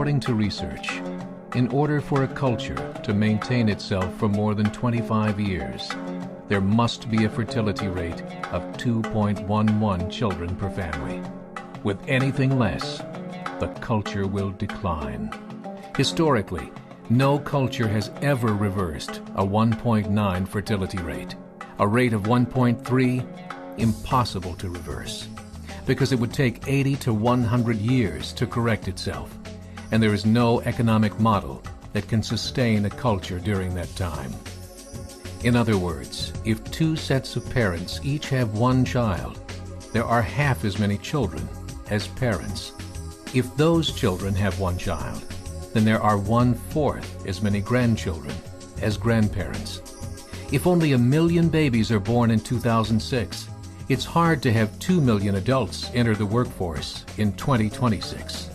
According to research, in order for a culture to maintain itself for more than 25 years, there must be a fertility rate of 2.11 children per family. With anything less, the culture will decline. Historically, no culture has ever reversed a 1.9 fertility rate. A rate of 1.3, impossible to reverse, because it would take 80 to 100 years to correct itself, and there is no economic model that can sustain a culture during that time. In other words, if two sets of parents each have one child, there are half as many children as parents. If those children have one child, then there are 1/4 as many grandchildren as grandparents. If only 1 million babies are born in 2006, it's hard to have 2 million adults enter the workforce in 2026.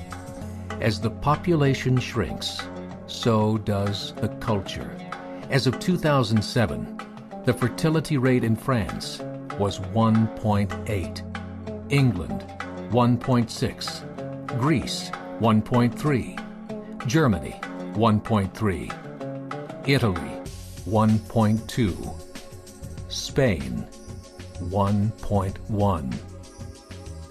As the population shrinks, so does the culture. As of 2007, the fertility rate in France was 1.8, England 1.6, Greece 1.3, Germany 1.3, Italy 1.2, Spain 1.1.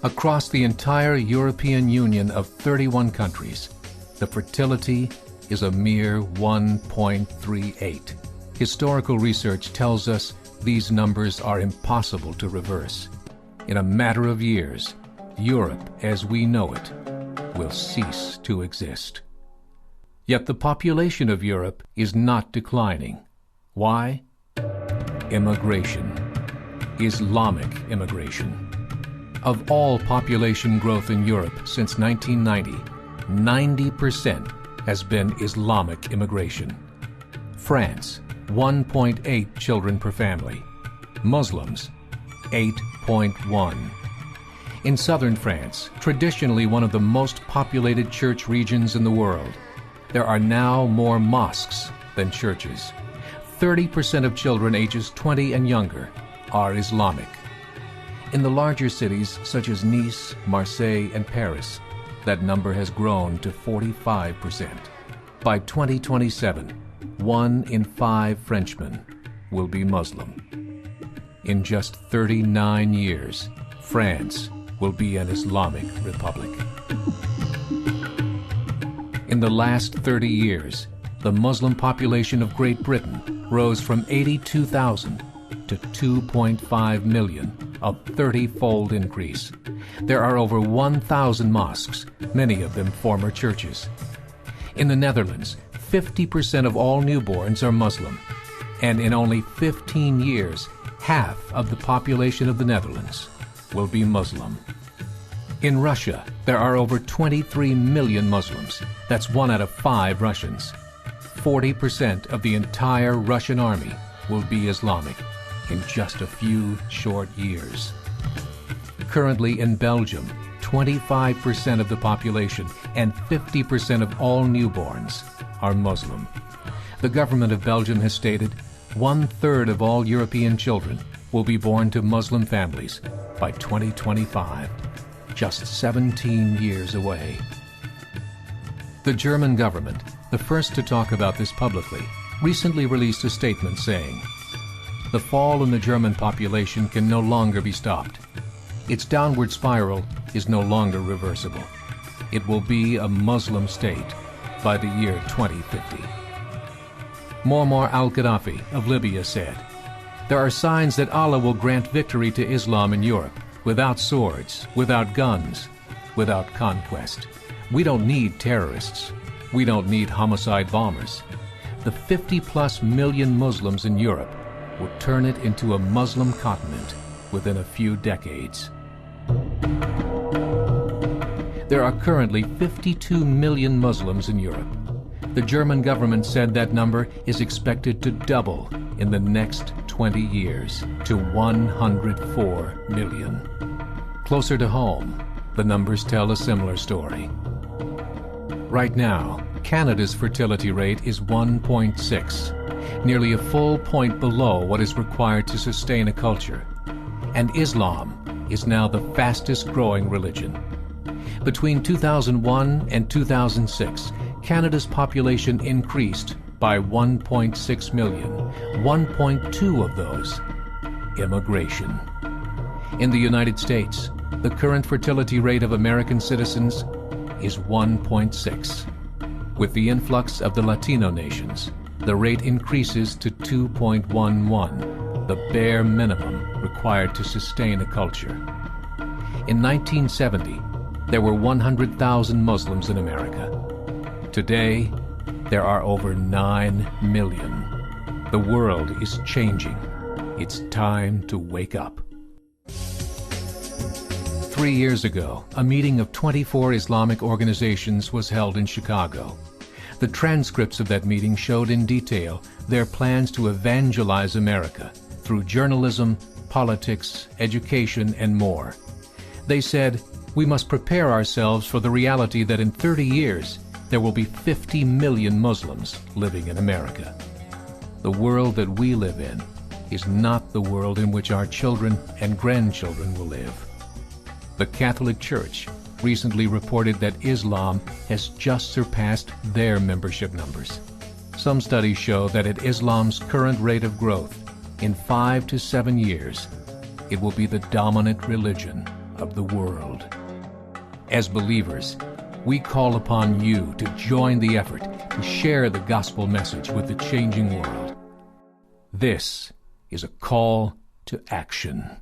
Across the entire European Union of 31 countries, the fertility is a mere 1.38. Historical research tells us these numbers are impossible to reverse. In a matter of years, Europe as we know it will cease to exist. Yet the population of Europe is not declining. Why? Immigration. Islamic immigration. Of all population growth in Europe since 1990, 90% has been Islamic immigration. France, 1.8 children per family. Muslims, 8.1. In southern France, traditionally one of the most populated church regions in the world, there are now more mosques than churches. 30% of children ages 20 and younger are Islamic. In the larger cities such as Nice, Marseille, and Paris, that number has grown to 45%. By 2027, 1 in 5 Frenchmen will be Muslim. In just 39 years, France will be an Islamic republic. In the last 30 years, the Muslim population of Great Britain rose from 82,000 to 2.5 million, a 30-fold increase. There are over 1,000 mosques, many of them former churches. In the Netherlands, 50% of all newborns are Muslim, and in only 15 years, half of the population of the Netherlands will be Muslim. In Russia, there are over 23 million Muslims. That's 1 out of 5 Russians. 40% of the entire Russian army will be Islamic in just a few short years. Currently in Belgium, 25% of the population and 50% of all newborns are Muslim. The government of Belgium has stated 1/3 of all European children will be born to Muslim families by 2025, just 17 years away. The German government, the first to talk about this publicly, recently released a statement saying, "The fall in the German population can no longer be stopped. Its downward spiral is no longer reversible. It will be a Muslim state by the year 2050. Muammar al-Gaddafi of Libya said, "There are signs that Allah will grant victory to Islam in Europe, without swords, without guns, without conquest. We don't need terrorists. We don't need homicide bombers. The 50+ million Muslims in Europe will turn it into a Muslim continent within a few decades." There are currently 52 million Muslims in Europe. The German government said that number is expected to double in the next 20 years to 104 million. Closer to home, the numbers tell a similar story. Right now, Canada's fertility rate is 1.6, nearly a full point below what is required to sustain a culture. And Islam is now the fastest growing religion. Between 2001 and 2006, Canada's population increased by 1.6 million, 1.2 of those immigration. In the United States, the current fertility rate of American citizens is 1.6. With the influx of the Latino nations, the rate increases to 2.11, the bare minimum required to sustain a culture. In 1970, there were 100,000 Muslims in America. Today, there are over 9 million. The world is changing. It's time to wake up. 3 years ago, a meeting of 24 Islamic organizations was held in Chicago. The transcripts of that meeting showed in detail their plans to evangelize America through journalism, politics, education, and more. They said, "We must prepare ourselves for the reality that in 30 years, there will be 50 million Muslims living in America." The world that we live in is not the world in which our children and grandchildren will live. The Catholic Church recently reported that Islam has just surpassed their membership numbers. Some studies show that at Islam's current rate of growth, in 5 to 7 years, it will be the dominant religion of the world. As believers, we call upon you to join the effort to share the gospel message with the changing world. This is a call to action.